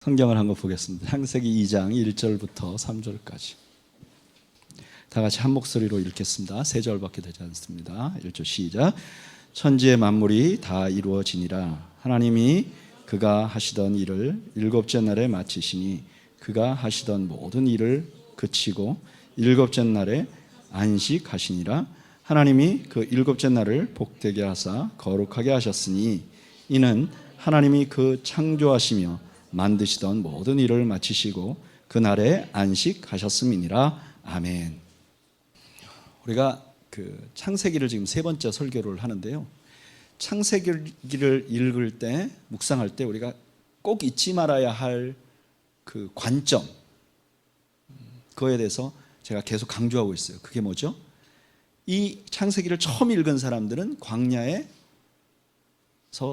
성경을 한번 보겠습니다. 창세기 2장 1절부터 3절까지 다 같이 한 목소리로 읽겠습니다. 3절밖에 되지 않습니다. 1절 시작. 천지의 만물이 다 이루어지니라. 하나님이 그가 하시던 일을 일곱째 날에 마치시니 그가 하시던 모든 일을 그치고 일곱째 날에 안식하시니라. 하나님이 그 일곱째 날을 복되게 하사 거룩하게 하셨으니 이는 하나님이 그 창조하시며 만드시던 모든 일을 마치시고 그날에 안식하셨음이니라. 아멘. 우리가 그 창세기를 지금 3번째 설교를 하는데요, 창세기를 읽을 때, 묵상할 때 우리가 꼭 잊지 말아야 할 그 관점, 그거에 대해서 제가 계속 강조하고 있어요. 그게 뭐죠? 이 창세기를 처음 읽은 사람들은 광야에서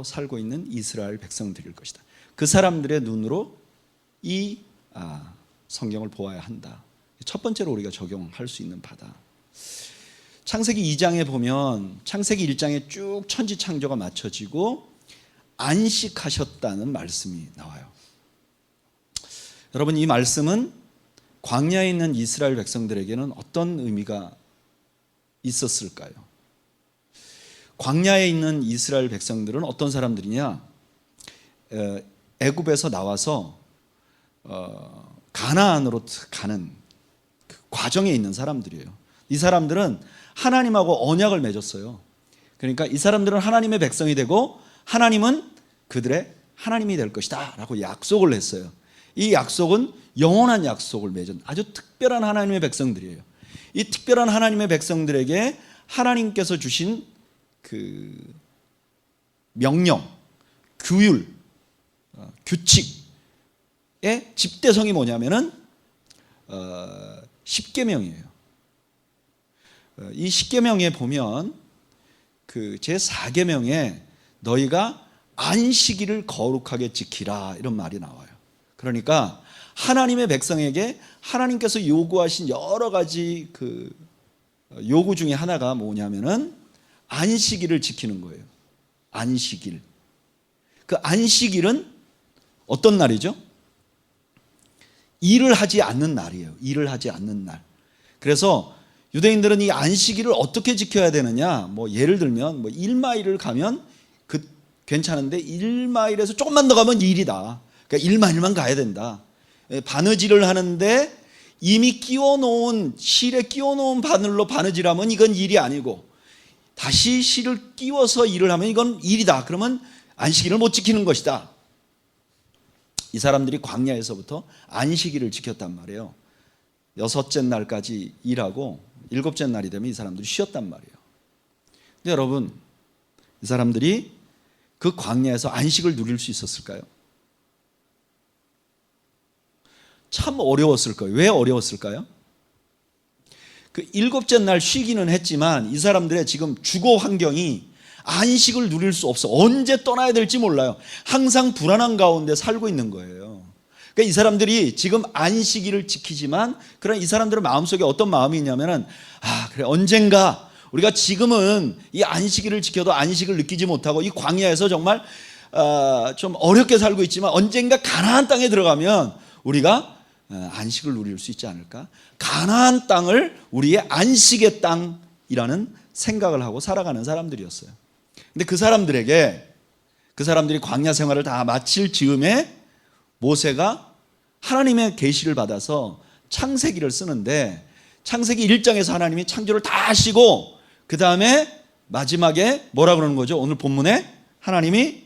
살고 있는 이스라엘 백성들일 것이다. 그 사람들의 눈으로 이 성경을 보아야 한다. 첫 번째로 우리가 적용할 수 있는 바다. 창세기 2장에 보면 창세기 1장에 쭉 천지 창조가 맞춰지고 안식하셨다는 말씀이 나와요. 여러분, 이 말씀은 광야에 있는 이스라엘 백성들에게는 어떤 의미가 있었을까요? 광야에 있는 이스라엘 백성들은 어떤 사람들이냐? 애굽에서 나와서 가나안으로 가는 그 과정에 있는 사람들이에요. 이 사람들은 하나님하고 언약을 맺었어요. 그러니까 이 사람들은 하나님의 백성이 되고 하나님은 그들의 하나님이 될 것이다 라고 약속을 했어요. 이 약속은 영원한 약속을 맺은 아주 특별한 하나님의 백성들이에요. 이 특별한 하나님의 백성들에게 하나님께서 주신 그 명령, 규율, 규칙의 집대성이 뭐냐면은 십계명이에요. 이 십계명에 보면 그 제4계명에 너희가 안식일을 거룩하게 지키라 이런 말이 나와요. 그러니까 하나님의 백성에게 하나님께서 요구하신 여러 가지 그 요구 중에 하나가 뭐냐면은 안식일을 지키는 거예요. 안식일. 그 안식일은 어떤 날이죠? 일을 하지 않는 날이에요. 일을 하지 않는 날. 그래서 유대인들은 이 안식일을 어떻게 지켜야 되느냐? 뭐 예를 들면 뭐 1마일을 가면 그 괜찮은데 1마일에서 조금만 더 가면 일이다. 그러니까 1마일만 가야 된다. 바느질을 하는데 이미 끼워놓은 실에 끼워놓은 바늘로 바느질하면 이건 일이 아니고 다시 실을 끼워서 일을 하면 이건 일이다. 그러면 안식일을 못 지키는 것이다. 이 사람들이 광야에서부터 안식일을 지켰단 말이에요. 6째 날까지 일하고 7째 날이 되면 이 사람들이 쉬었단 말이에요. 근데 여러분, 이 사람들이 그 광야에서 안식을 누릴 수 있었을까요? 참 어려웠을 거예요. 왜 어려웠을까요? 그 7째 날 쉬기는 했지만 이 사람들의 지금 주거 환경이 안식을 누릴 수 없어. 언제 떠나야 될지 몰라요. 항상 불안한 가운데 살고 있는 거예요. 그러니까 이 사람들이 지금 안식일을 지키지만 그런 이 사람들의 마음속에 어떤 마음이 있냐면은 그래 언젠가 우리가 지금은 이 안식일을 지켜도 안식을 느끼지 못하고 이 광야에서 정말 좀 어렵게 살고 있지만 언젠가 가나안 땅에 들어가면 우리가 안식을 누릴 수 있지 않을까? 가나안 땅을 우리의 안식의 땅이라는 생각을 하고 살아가는 사람들이었어요. 근데 그 사람들이 광야 생활을 다 마칠 즈음에 모세가 하나님의 계시를 받아서 창세기를 쓰는데 창세기 1장에서 하나님이 창조를 다 하시고 그 다음에 마지막에 뭐라 그러는 거죠? 오늘 본문에 하나님이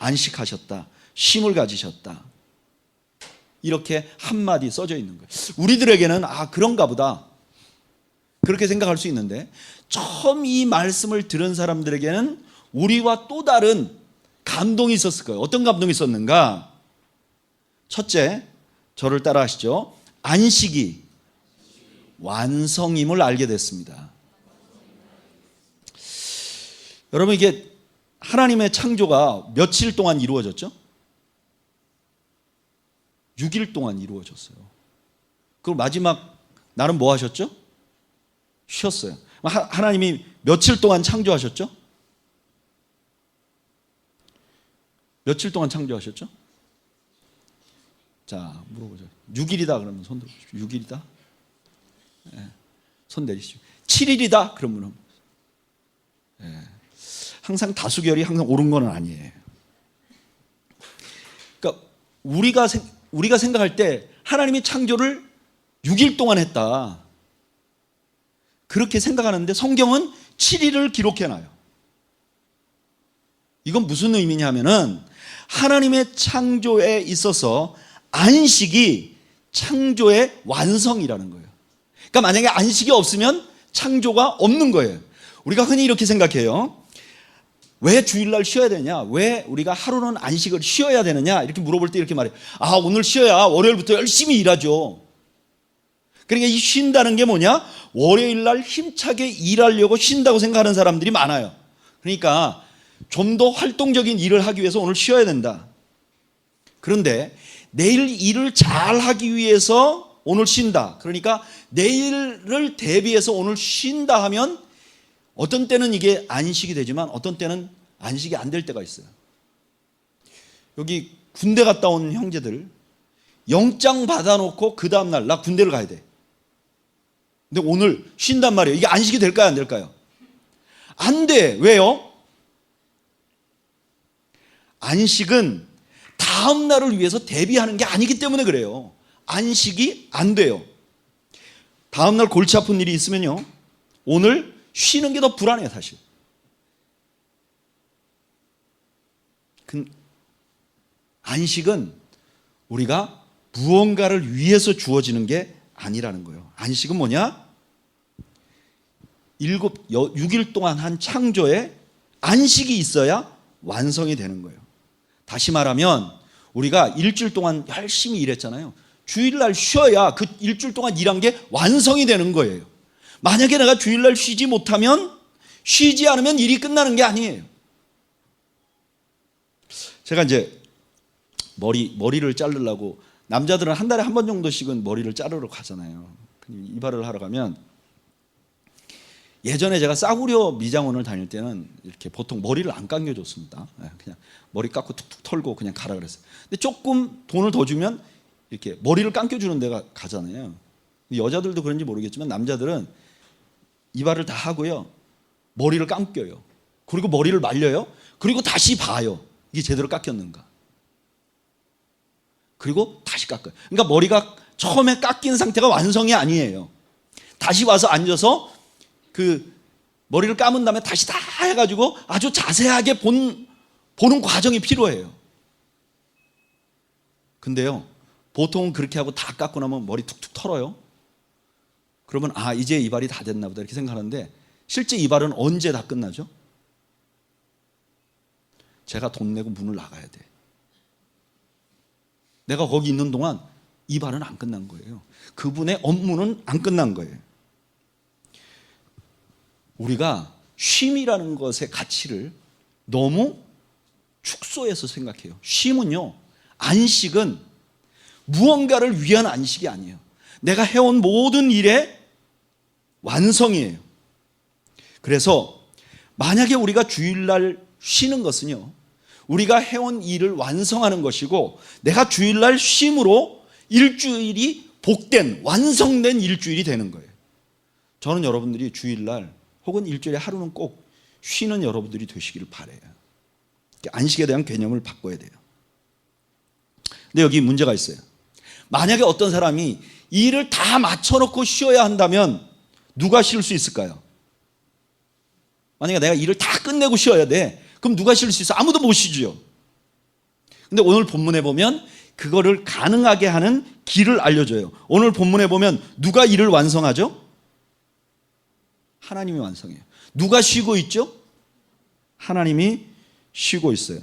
안식하셨다, 쉼을 가지셨다, 이렇게 한마디 써져 있는 거예요. 우리들에게는 그런가 보다 그렇게 생각할 수 있는데 처음 이 말씀을 들은 사람들에게는 우리와 또 다른 감동이 있었을 거예요. 어떤 감동이 있었는가? 첫째, 저를 따라 하시죠. 안식이 완성임을 알게 됐습니다. 여러분, 이게 하나님의 창조가 며칠 동안 이루어졌죠? 6일 동안 이루어졌어요. 그리고 마지막 날은 뭐 하셨죠? 쉬었어요. 하나님이 며칠 동안 창조하셨죠? 며칠 동안 창조하셨죠? 자, 물어보죠. 6일이다 그러면 손 들어보십시오. 6일이다? 예, 손 내리시죠. 7일이다 그러면 예, 항상 다수결이 항상 옳은 건 아니에요. 그러니까 우리가 생각할 때 하나님이 창조를 6일 동안 했다. 그렇게 생각하는데 성경은 7일을 기록해놔요. 이건 무슨 의미냐면은 하나님의 창조에 있어서 안식이 창조의 완성이라는 거예요. 그러니까 만약에 안식이 없으면 창조가 없는 거예요. 우리가 흔히 이렇게 생각해요. 왜 주일날 쉬어야 되냐? 왜 우리가 하루는 안식을 쉬어야 되느냐? 이렇게 물어볼 때 이렇게 말해요. 아, 오늘 쉬어야 월요일부터 열심히 일하죠. 그러니까 이 쉰다는 게 뭐냐? 월요일날 힘차게 일하려고 쉰다고 생각하는 사람들이 많아요. 그러니까 좀 더 활동적인 일을 하기 위해서 오늘 쉬어야 된다. 그런데 내일 일을 잘 하기 위해서 오늘 쉰다. 그러니까 내일을 대비해서 오늘 쉰다 하면 어떤 때는 이게 안식이 되지만 어떤 때는 안식이 안 될 때가 있어요. 여기 군대 갔다 온 형제들 영장 받아놓고 그 다음날 나 군대를 가야 돼. 근데 오늘 쉰단 말이에요. 이게 안식이 될까요? 안 될까요? 안 돼. 왜요? 안식은 다음 날을 위해서 대비하는 게 아니기 때문에 그래요. 안식이 안 돼요. 다음 날 골치 아픈 일이 있으면요, 오늘 쉬는 게 더 불안해요. 사실 안식은 우리가 무언가를 위해서 주어지는 게 아니라는 거예요. 안식은 뭐냐? 6일 동안 한 창조에 안식이 있어야 완성이 되는 거예요. 다시 말하면 우리가 일주일 동안 열심히 일했잖아요. 주일날 쉬어야 그 일주일 동안 일한 게 완성이 되는 거예요. 만약에 내가 주일날 쉬지 못하면, 쉬지 않으면 일이 끝나는 게 아니에요. 제가 이제 머리를 자르려고, 남자들은 한 달에 한 번 정도씩은 머리를 자르러 가잖아요. 이발을 하러 가면, 예전에 제가 싸구려 미장원을 다닐 때는 이렇게 보통 머리를 안 감겨줬습니다. 그냥 머리 깎고 툭툭 털고 그냥 가라 그랬어요. 근데 조금 돈을 더 주면 이렇게 머리를 감겨주는 데가 가잖아요. 여자들도 그런지 모르겠지만 남자들은 이발을 다 하고요, 머리를 감겨요. 그리고 머리를 말려요. 그리고 다시 봐요. 이게 제대로 깎였는가. 그리고 다시 깎아요. 그러니까 머리가 처음에 깎인 상태가 완성이 아니에요. 다시 와서 앉아서 그 머리를 감은 다음에 다시 다 해가지고 아주 자세하게 보는 과정이 필요해요. 근데요, 보통은 그렇게 하고 다 깎고 나면 머리 툭툭 털어요. 그러면 아, 이제 이발이 다 됐나 보다 이렇게 생각하는데, 실제 이발은 언제 다 끝나죠? 제가 돈 내고 문을 나가야 돼. 내가 거기 있는 동안 이발은 안 끝난 거예요. 그분의 업무는 안 끝난 거예요. 우리가 쉼이라는 것의 가치를 너무 축소해서 생각해요. 쉼은요, 안식은 무언가를 위한 안식이 아니에요. 내가 해온 모든 일의 완성이에요. 그래서 만약에 우리가 주일날 쉬는 것은요, 우리가 해온 일을 완성하는 것이고, 내가 주일날 쉼으로 일주일이 복된, 완성된 일주일이 되는 거예요. 저는 여러분들이 주일날 혹은 일주일에 하루는 꼭 쉬는 여러분들이 되시기를 바라요. 안식에 대한 개념을 바꿔야 돼요. 근데 여기 문제가 있어요. 만약에 어떤 사람이 일을 다 맞춰놓고 쉬어야 한다면 누가 쉴 수 있을까요? 만약에 내가 일을 다 끝내고 쉬어야 돼, 그럼 누가 쉴 수 있어? 아무도 못 쉬죠. 근데 오늘 본문에 보면 그거를 가능하게 하는 길을 알려줘요. 오늘 본문에 보면 누가 일을 완성하죠? 하나님이 완성해요. 누가 쉬고 있죠? 하나님이 쉬고 있어요.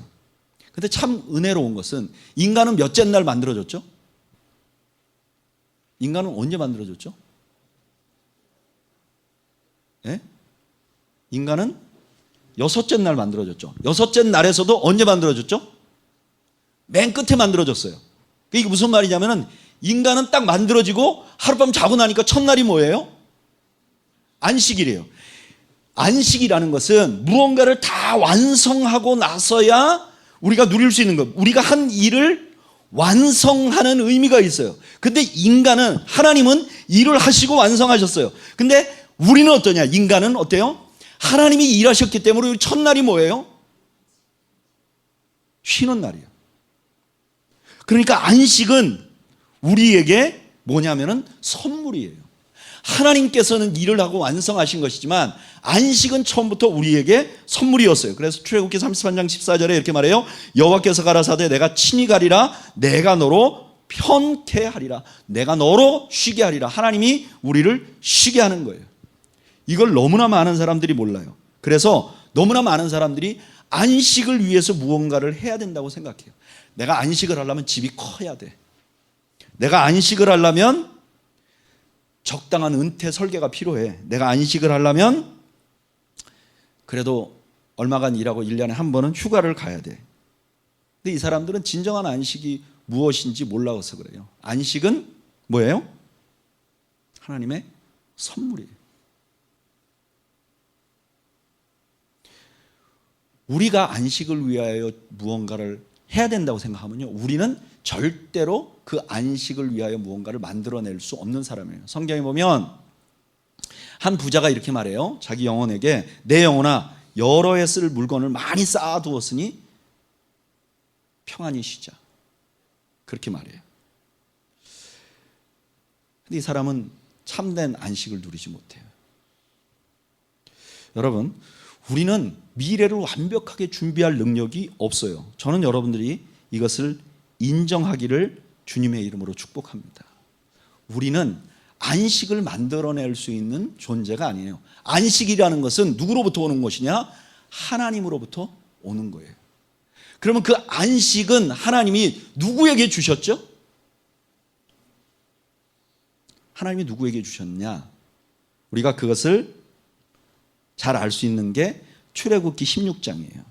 근데 참 은혜로운 것은, 인간은 몇째 날 만들어졌죠? 인간은 언제 만들어졌죠? 예? 인간은 여섯째 날 만들어졌죠. 여섯째 날에서도 언제 만들어졌죠? 맨 끝에 만들어졌어요. 이게 무슨 말이냐면은, 인간은 딱 만들어지고 하룻밤 자고 나니까 첫날이 뭐예요? 안식이래요. 안식이라는 것은 무언가를 다 완성하고 나서야 우리가 누릴 수 있는 것, 우리가 한 일을 완성하는 의미가 있어요. 근데 인간은, 하나님은 일을 하시고 완성하셨어요. 근데 우리는 어떠냐? 인간은 어때요? 하나님이 일하셨기 때문에 우리 첫날이 뭐예요? 쉬는 날이에요. 그러니까 안식은 우리에게 뭐냐면은 선물이에요. 하나님께서는 일을 하고 완성하신 것이지만 안식은 처음부터 우리에게 선물이었어요. 그래서 출애굽기 33장 14절에 이렇게 말해요. 여호와께서 가라사대 내가 친히 가리라. 내가 너로 편태하리라. 내가 너로 쉬게 하리라. 하나님이 우리를 쉬게 하는 거예요. 이걸 너무나 많은 사람들이 몰라요. 그래서 너무나 많은 사람들이 안식을 위해서 무언가를 해야 된다고 생각해요. 내가 안식을 하려면 집이 커야 돼. 내가 안식을 하려면 적당한 은퇴 설계가 필요해. 내가 안식을 하려면 그래도 얼마간 일하고 1년에 한 번은 휴가를 가야 돼. 근데 이 사람들은 진정한 안식이 무엇인지 몰라서 그래요. 안식은 뭐예요? 하나님의 선물이에요. 우리가 안식을 위하여 무언가를 해야 된다고 생각하면요, 우리는 절대로 그 안식을 위하여 무언가를 만들어낼 수 없는 사람이에요. 성경에 보면 한 부자가 이렇게 말해요. 자기 영혼에게 내 영혼아 여러 해 쓸 물건을 많이 쌓아두었으니 평안히 쉬자. 그렇게 말해요. 근데 이 사람은 참된 안식을 누리지 못해요. 여러분, 우리는 미래를 완벽하게 준비할 능력이 없어요. 저는 여러분들이 이것을 인정하기를 주님의 이름으로 축복합니다. 우리는 안식을 만들어낼 수 있는 존재가 아니에요. 안식이라는 것은 누구로부터 오는 것이냐? 하나님으로부터 오는 거예요. 그러면 그 안식은 하나님이 누구에게 주셨죠? 하나님이 누구에게 주셨냐? 우리가 그것을 잘 알 수 있는 게 출애굽기 16장이에요.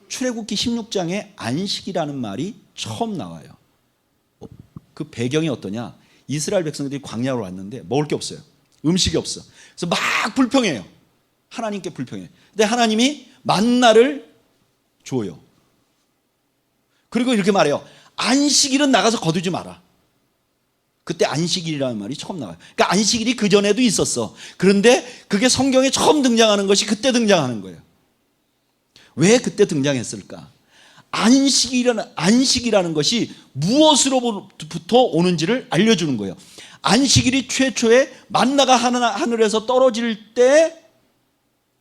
출애굽기 16장에 안식이라는 말이 처음 나와요. 그 배경이 어떠냐? 이스라엘 백성들이 광야로 왔는데 먹을 게 없어요. 음식이 없어. 그래서 막 불평해요. 하나님께 불평해요. 근데 하나님이 만나를 줘요. 그리고 이렇게 말해요. 안식일은 나가서 거두지 마라. 그때 안식일이라는 말이 처음 나와요. 그러니까 안식일이 그전에도 있었어. 그런데 그게 성경에 처음 등장하는 것이 그때 등장하는 거예요. 왜 그때 등장했을까? 안식이라는 것이 무엇으로부터 오는지를 알려주는 거예요. 안식일이 최초에 만나가 하늘에서 떨어질 때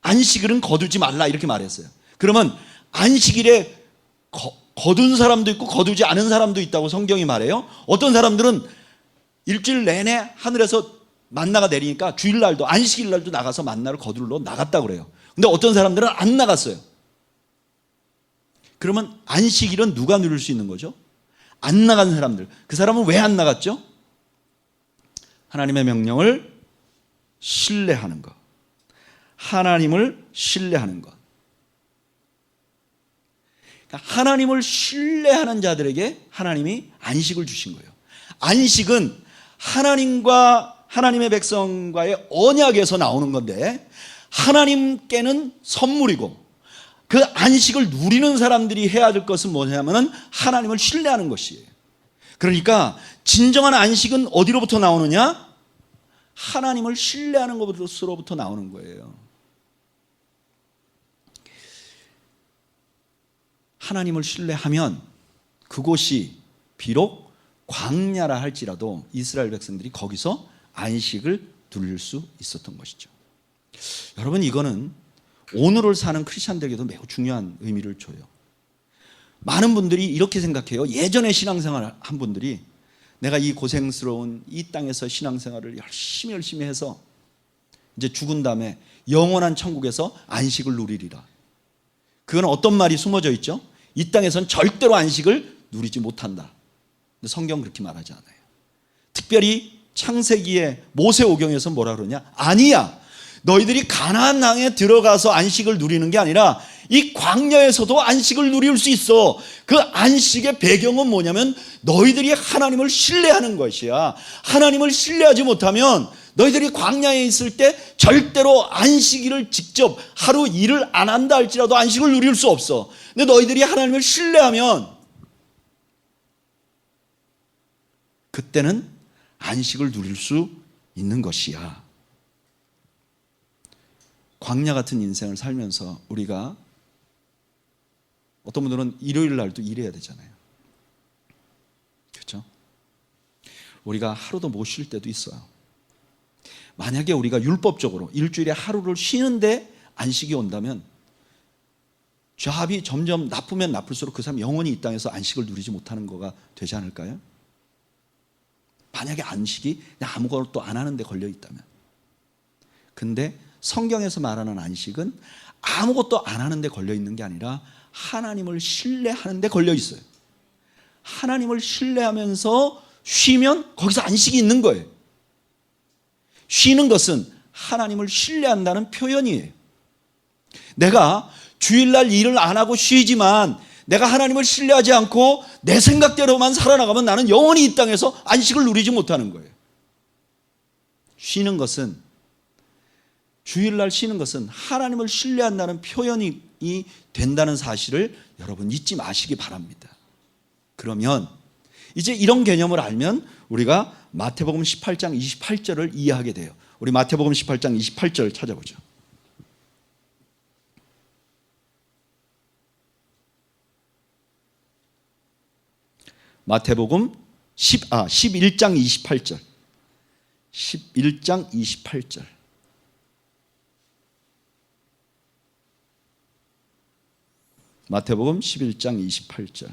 안식일은 거두지 말라 이렇게 말했어요. 그러면 안식일에 거둔 사람도 있고 거두지 않은 사람도 있다고 성경이 말해요. 어떤 사람들은 일주일 내내 하늘에서 만나가 내리니까 주일날도 안식일날도 나가서 만나를 거두러 나갔다고 그래요. 근데 어떤 사람들은 안 나갔어요. 그러면 안식일은 누가 누릴 수 있는 거죠? 안 나간 사람들. 그 사람은 왜 안 나갔죠? 하나님의 명령을 신뢰하는 것. 하나님을 신뢰하는 것. 그러니까 하나님을 신뢰하는 자들에게 하나님이 안식을 주신 거예요. 안식은 하나님과 하나님의 백성과의 언약에서 나오는 건데 하나님께는 선물이고 그 안식을 누리는 사람들이 해야 될 것은 뭐냐면은 하나님을 신뢰하는 것이에요. 그러니까 진정한 안식은 어디로부터 나오느냐? 하나님을 신뢰하는 것으로부터 나오는 거예요. 하나님을 신뢰하면 그곳이 비록 광야라 할지라도 이스라엘 백성들이 거기서 안식을 누릴 수 있었던 것이죠. 여러분, 이거는 오늘을 사는 크리스찬들에게도 매우 중요한 의미를 줘요. 많은 분들이 이렇게 생각해요. 예전에 신앙생활 한 분들이 내가 이 고생스러운 이 땅에서 신앙생활을 열심히 해서 이제 죽은 다음에 영원한 천국에서 안식을 누리리라. 그건 어떤 말이 숨어져 있죠? 이 땅에선 절대로 안식을 누리지 못한다. 근데 성경은 그렇게 말하지 않아요. 특별히 창세기의 모세오경에서 뭐라 그러냐? 아니야. 너희들이 가나안 땅에 들어가서 안식을 누리는 게 아니라 이 광야에서도 안식을 누릴 수 있어. 그 안식의 배경은 뭐냐면 너희들이 하나님을 신뢰하는 것이야. 하나님을 신뢰하지 못하면 너희들이 광야에 있을 때 절대로 안식일을 직접 하루 일을 안 한다 할지라도 안식을 누릴 수 없어. 근데 너희들이 하나님을 신뢰하면 그때는 안식을 누릴 수 있는 것이야. 광야 같은 인생을 살면서 우리가 어떤 분들은 일요일 날도 일해야 되잖아요. 그렇죠? 우리가 하루도 못 쉴 때도 있어요. 만약에 우리가 율법적으로 일주일에 하루를 쉬는데 안식이 온다면 죄압이 점점 나쁘면 나쁠수록 그 사람 영원히 이 땅에서 안식을 누리지 못하는 거가 되지 않을까요? 만약에 안식이 그냥 아무것도 안 하는데 걸려 있다면. 근데 성경에서 말하는 안식은 아무것도 안 하는데 걸려 있는 게 아니라 하나님을 신뢰하는 데 걸려 있어요. 하나님을 신뢰하면서 쉬면 거기서 안식이 있는 거예요. 쉬는 것은 하나님을 신뢰한다는 표현이에요. 내가 주일날 일을 안 하고 쉬지만 내가 하나님을 신뢰하지 않고 내 생각대로만 살아나가면 나는 영원히 이 땅에서 안식을 누리지 못하는 거예요. 쉬는 것은, 주일날 쉬는 것은 하나님을 신뢰한다는 표현이 된다는 사실을 여러분 잊지 마시기 바랍니다. 그러면 이제 이런 개념을 알면 우리가 마태복음 18장 28절을 이해하게 돼요. 우리 마태복음 18장 28절 찾아보죠. 마태복음 11장 28절. 11장 28절. 마태복음 11장 28절.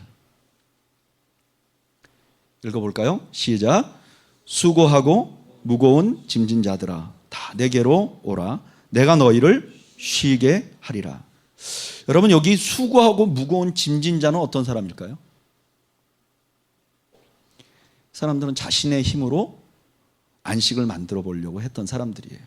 읽어볼까요? 시작. 수고하고 무거운 짐진 자들아 다 내게로 오라. 내가 너희를 쉬게 하리라. 여러분, 여기 수고하고 무거운 짐진 자는 어떤 사람일까요? 사람들은 자신의 힘으로 안식을 만들어 보려고 했던 사람들이에요.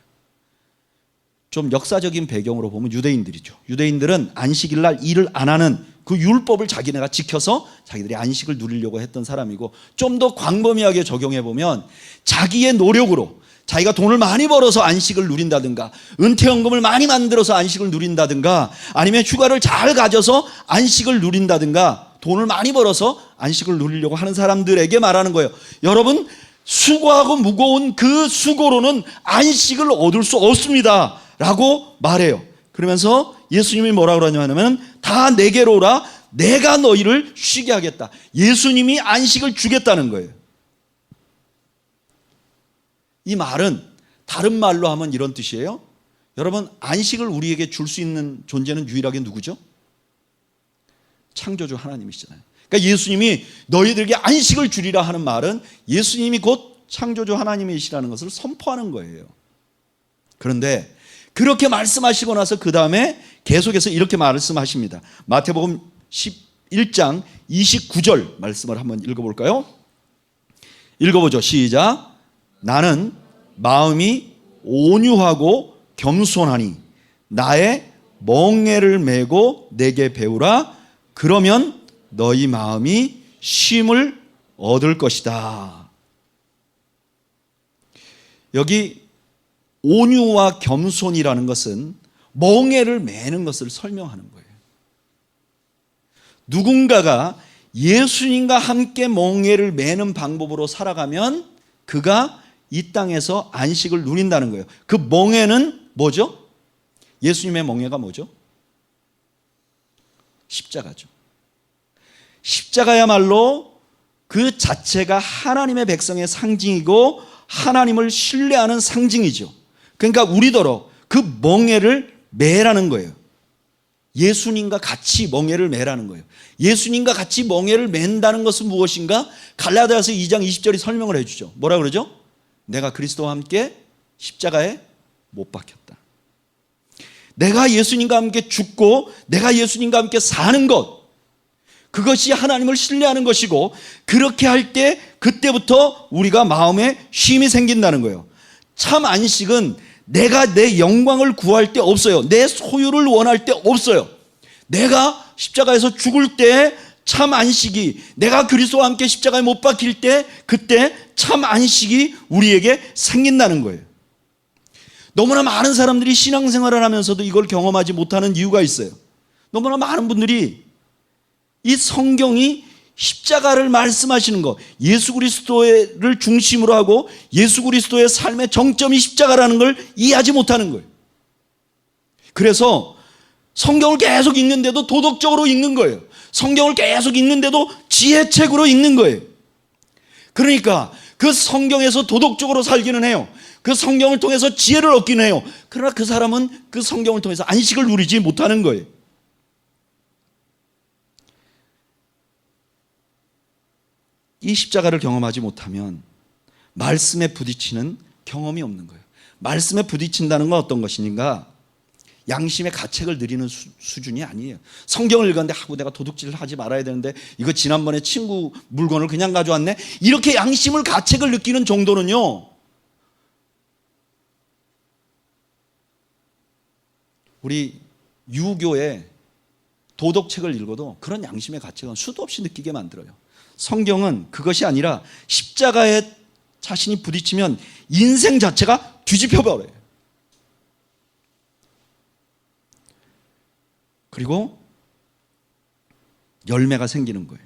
좀 역사적인 배경으로 보면 유대인들이죠. 유대인들은 안식일 날 일을 안 하는 그 율법을 자기네가 지켜서 자기들이 안식을 누리려고 했던 사람이고, 좀 더 광범위하게 적용해 보면 자기의 노력으로 자기가 돈을 많이 벌어서 안식을 누린다든가, 은퇴연금을 많이 만들어서 안식을 누린다든가, 아니면 휴가를 잘 가져서 안식을 누린다든가, 돈을 많이 벌어서 안식을 누리려고 하는 사람들에게 말하는 거예요. 여러분, 수고하고 무거운 그 수고로는 안식을 얻을 수 없습니다 라고 말해요. 그러면서 예수님이 뭐라고 그러냐면 다 내게로 오라. 내가 너희를 쉬게 하겠다. 예수님이 안식을 주겠다는 거예요. 이 말은 다른 말로 하면 이런 뜻이에요. 여러분, 안식을 우리에게 줄 수 있는 존재는 유일하게 누구죠? 창조주 하나님이시잖아요. 그러니까 예수님이 너희들에게 안식을 주리라 하는 말은 예수님이 곧 창조주 하나님이시라는 것을 선포하는 거예요. 그런데 그렇게 말씀하시고 나서 그 다음에 계속해서 이렇게 말씀하십니다. 마태복음 11장 29절 말씀을 한번 읽어볼까요? 읽어보죠. 시작. 나는 마음이 온유하고 겸손하니 나의 멍에를 메고 내게 배우라. 그러면 너희 마음이 쉼을 얻을 것이다. 여기 온유와 겸손이라는 것은 멍에를 매는 것을 설명하는 거예요. 누군가가 예수님과 함께 멍에를 매는 방법으로 살아가면 그가 이 땅에서 안식을 누린다는 거예요. 그 멍에는 뭐죠? 예수님의 멍에가 뭐죠? 십자가죠. 십자가야말로 그 자체가 하나님의 백성의 상징이고 하나님을 신뢰하는 상징이죠. 그러니까 우리더러 그 멍에를 매라는 거예요. 예수님과 같이 멍에를 매라는 거예요. 예수님과 같이 멍에를 맨다는 것은 무엇인가? 갈라디아서 2장 20절이 설명을 해주죠. 뭐라 그러죠? 내가 그리스도와 함께 십자가에 못 박혔다. 내가 예수님과 함께 죽고 내가 예수님과 함께 사는 것, 그것이 하나님을 신뢰하는 것이고, 그렇게 할 때 그때부터 우리가 마음에 쉼이 생긴다는 거예요. 참 안식은 내가 내 영광을 구할 때 없어요. 내 소유를 원할 때 없어요. 내가 십자가에서 죽을 때 참 안식이, 내가 그리스도와 함께 십자가에 못 박힐 때 그때 참 안식이 우리에게 생긴다는 거예요. 너무나 많은 사람들이 신앙생활을 하면서도 이걸 경험하지 못하는 이유가 있어요. 너무나 많은 분들이 이 성경이 십자가를 말씀하시는 것, 예수 그리스도를 중심으로 하고 예수 그리스도의 삶의 정점이 십자가라는 걸 이해하지 못하는 거예요. 그래서 성경을 계속 읽는데도 도덕적으로 읽는 거예요. 성경을 계속 읽는데도 지혜책으로 읽는 거예요. 그러니까 그 성경에서 도덕적으로 살기는 해요. 그 성경을 통해서 지혜를 얻기는 해요. 그러나 그 사람은 그 성경을 통해서 안식을 누리지 못하는 거예요. 이 십자가를 경험하지 못하면 말씀에 부딪히는 경험이 없는 거예요. 말씀에 부딪힌다는 건 어떤 것인가? 양심의 가책을 누리는 수준이 아니에요. 성경을 읽었는데 내가 도둑질을 하지 말아야 되는데 이거 지난번에 친구 물건을 그냥 가져왔네. 이렇게 양심을 가책을 느끼는 정도는요, 우리 유교의 도덕책을 읽어도 그런 양심의 가책은 수도 없이 느끼게 만들어요. 성경은 그것이 아니라 십자가에 자신이 부딪히면 인생 자체가 뒤집혀 버려요. 그리고 열매가 생기는 거예요.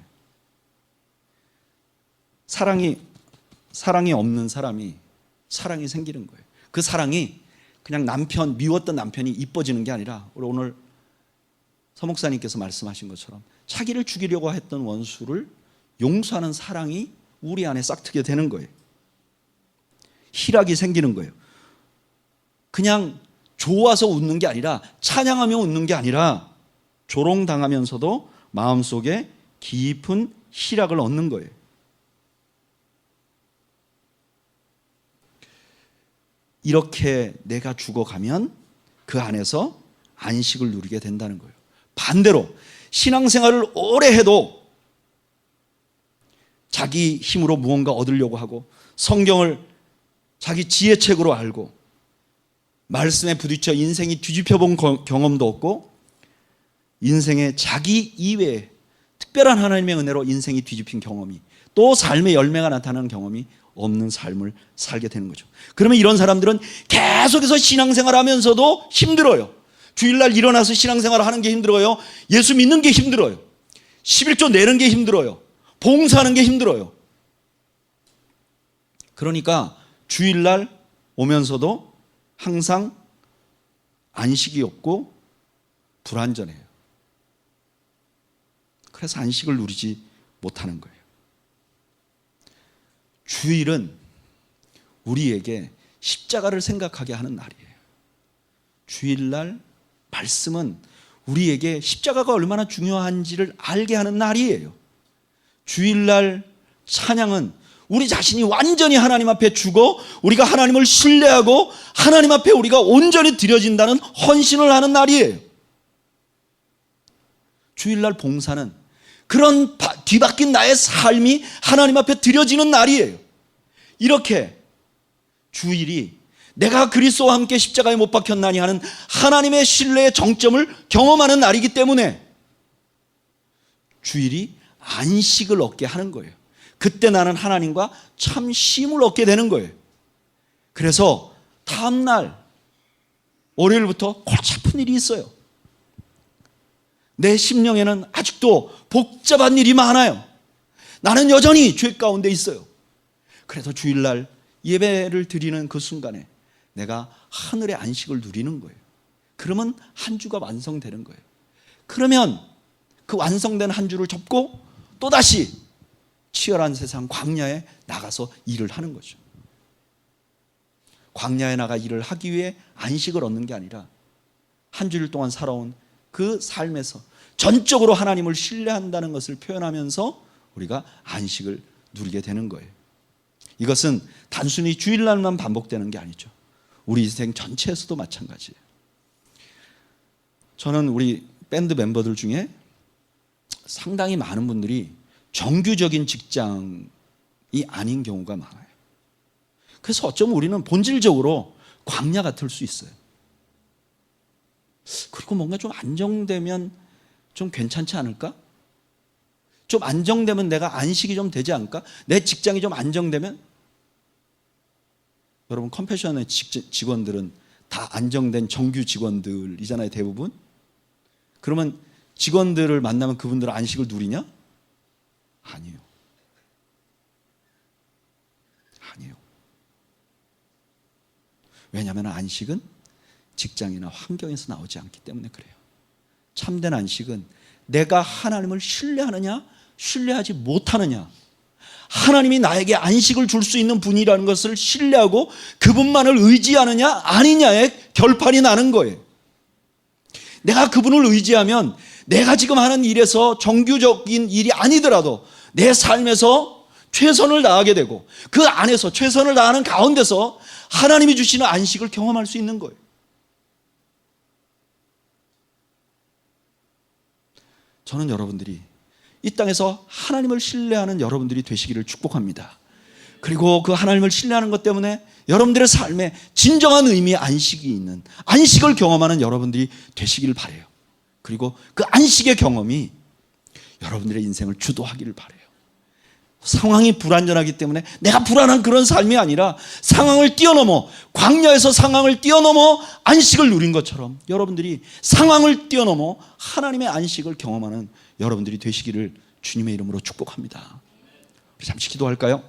사랑이 없는 사람이 사랑이 생기는 거예요. 그 사랑이 그냥 미웠던 남편이 이뻐지는 게 아니라 오늘 서목사님께서 말씀하신 것처럼 자기를 죽이려고 했던 원수를 용서하는 사랑이 우리 안에 싹트게 되는 거예요. 희락이 생기는 거예요. 그냥 좋아서 웃는 게 아니라, 찬양하며 웃는 게 아니라 조롱당하면서도 마음속에 깊은 희락을 얻는 거예요. 이렇게 내가 죽어가면 그 안에서 안식을 누리게 된다는 거예요. 반대로 신앙생활을 오래 해도 자기 힘으로 무언가 얻으려고 하고 성경을 자기 지혜책으로 알고 말씀에 부딪혀 인생이 뒤집혀 본 경험도 없고 인생에 자기 이외에 특별한 하나님의 은혜로 인생이 뒤집힌 경험이, 또 삶의 열매가 나타나는 경험이 없는 삶을 살게 되는 거죠. 그러면 이런 사람들은 계속해서 신앙생활 하면서도 힘들어요. 주일날 일어나서 신앙생활을 하는 게 힘들어요. 예수 믿는 게 힘들어요. 11조 내는 게 힘들어요. 봉사하는 게 힘들어요. 그러니까 주일날 오면서도 항상 안식이 없고 불완전해요. 그래서 안식을 누리지 못하는 거예요. 주일은 우리에게 십자가를 생각하게 하는 날이에요. 주일날 말씀은 우리에게 십자가가 얼마나 중요한지를 알게 하는 날이에요. 주일날 찬양은 우리 자신이 완전히 하나님 앞에 죽어 우리가 하나님을 신뢰하고 하나님 앞에 우리가 온전히 드려진다는 헌신을 하는 날이에요. 주일날 봉사는 그런 뒤바뀐 나의 삶이 하나님 앞에 드려지는 날이에요. 이렇게 주일이 내가 그리스도와 함께 십자가에 못 박혔나니 하는 하나님의 신뢰의 정점을 경험하는 날이기 때문에 주일이 안식을 얻게 하는 거예요. 그때 나는 하나님과 참 쉼을 얻게 되는 거예요. 그래서 다음날 월요일부터 골치 아픈 일이 있어요. 내 심령에는 아직도 복잡한 일이 많아요. 나는 여전히 죄 가운데 있어요. 그래서 주일날 예배를 드리는 그 순간에 내가 하늘의 안식을 누리는 거예요. 그러면 한 주가 완성되는 거예요. 그러면 그 완성된 한 주를 접고 또다시 치열한 세상 광야에 나가서 일을 하는 거죠. 광야에 나가 일을 하기 위해 안식을 얻는 게 아니라 한 주일 동안 살아온 그 삶에서 전적으로 하나님을 신뢰한다는 것을 표현하면서 우리가 안식을 누리게 되는 거예요. 이것은 단순히 주일날만 반복되는 게 아니죠. 우리 인생 전체에서도 마찬가지예요. 저는 우리 밴드 멤버들 중에 상당히 많은 분들이 정규적인 직장이 아닌 경우가 많아요. 그래서 어쩌면 우리는 본질적으로 광야 같을 수 있어요. 그리고 뭔가 좀 안정되면 좀 괜찮지 않을까? 좀 안정되면 내가 안식이 좀 되지 않을까? 내 직장이 좀 안정되면? 여러분 컴패션의 직원들은 다 안정된 정규 직원들이잖아요, 대부분. 그러면 직원들을 만나면 그분들은 안식을 누리냐? 아니에요. 아니에요. 왜냐하면 안식은 직장이나 환경에서 나오지 않기 때문에 그래요. 참된 안식은 내가 하나님을 신뢰하느냐 신뢰하지 못하느냐, 하나님이 나에게 안식을 줄 수 있는 분이라는 것을 신뢰하고 그분만을 의지하느냐 아니냐의 결판이 나는 거예요. 내가 그분을 의지하면 내가 지금 하는 일에서 정규적인 일이 아니더라도 내 삶에서 최선을 다하게 되고 그 안에서 최선을 다하는 가운데서 하나님이 주시는 안식을 경험할 수 있는 거예요. 저는 여러분들이 이 땅에서 하나님을 신뢰하는 여러분들이 되시기를 축복합니다. 그리고 그 하나님을 신뢰하는 것 때문에 여러분들의 삶에 진정한 의미의 안식이 있는, 안식을 경험하는 여러분들이 되시기를 바라요. 그리고 그 안식의 경험이 여러분들의 인생을 주도하기를 바라요. 상황이 불안전하기 때문에 내가 불안한 그런 삶이 아니라 상황을 뛰어넘어, 광야에서 상황을 뛰어넘어 안식을 누린 것처럼 여러분들이 상황을 뛰어넘어 하나님의 안식을 경험하는 여러분들이 되시기를 주님의 이름으로 축복합니다. 우리 잠시 기도할까요?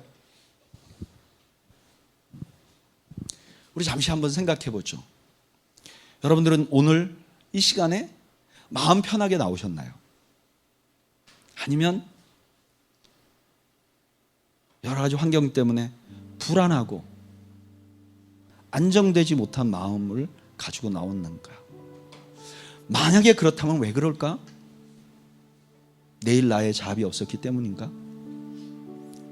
우리 잠시 한번 생각해 보죠. 여러분들은 오늘 이 시간에 마음 편하게 나오셨나요? 아니면 여러 가지 환경 때문에 불안하고 안정되지 못한 마음을 가지고 나왔는가? 만약에 그렇다면 왜 그럴까? 내일 나의 잡이 없었기 때문인가?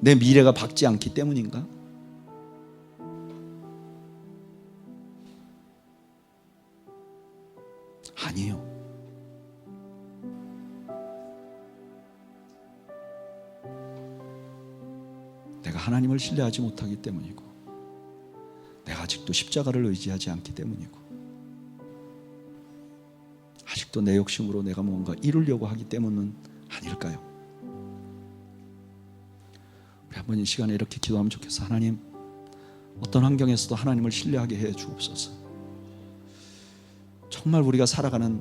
내 미래가 밝지 않기 때문인가? 아니에요. 내가 하나님을 신뢰하지 못하기 때문이고 내가 아직도 십자가를 의지하지 않기 때문이고 아직도 내 욕심으로 내가 뭔가 이루려고 하기 때문은 아닐까요? 우리 한번 이 시간에 이렇게 기도하면 좋겠어. 하나님, 어떤 환경에서도 하나님을 신뢰하게 해 주옵소서. 정말 우리가 살아가는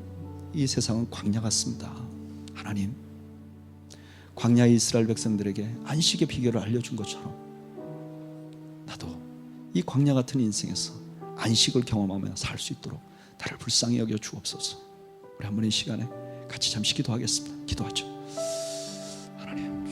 이 세상은 광야 같습니다. 하나님, 광야의 이스라엘 백성들에게 안식의 비결을 알려준 것처럼 나도 이 광야 같은 인생에서 안식을 경험하며 살 수 있도록 나를 불쌍히 여겨 주옵소서. 우리 한번 이 시간에 같이 잠시 기도하겠습니다. 기도하죠. 하나님,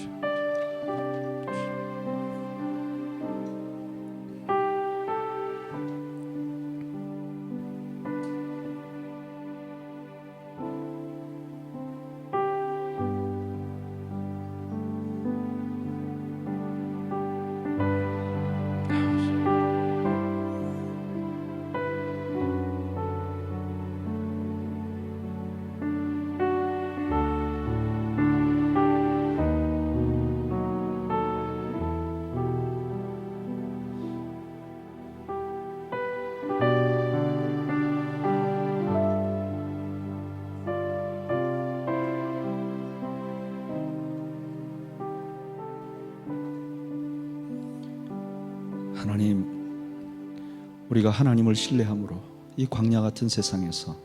하나님, 우리가 하나님을 신뢰함으로 이 광야 같은 세상에서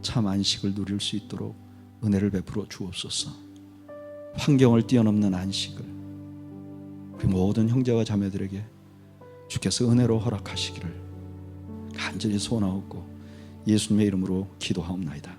참 안식을 누릴 수 있도록 은혜를 베풀어 주옵소서. 환경을 뛰어넘는 안식을 우리 모든 형제와 자매들에게 주께서 은혜로 허락하시기를 간절히 소원하옵고 예수님의 이름으로 기도하옵나이다.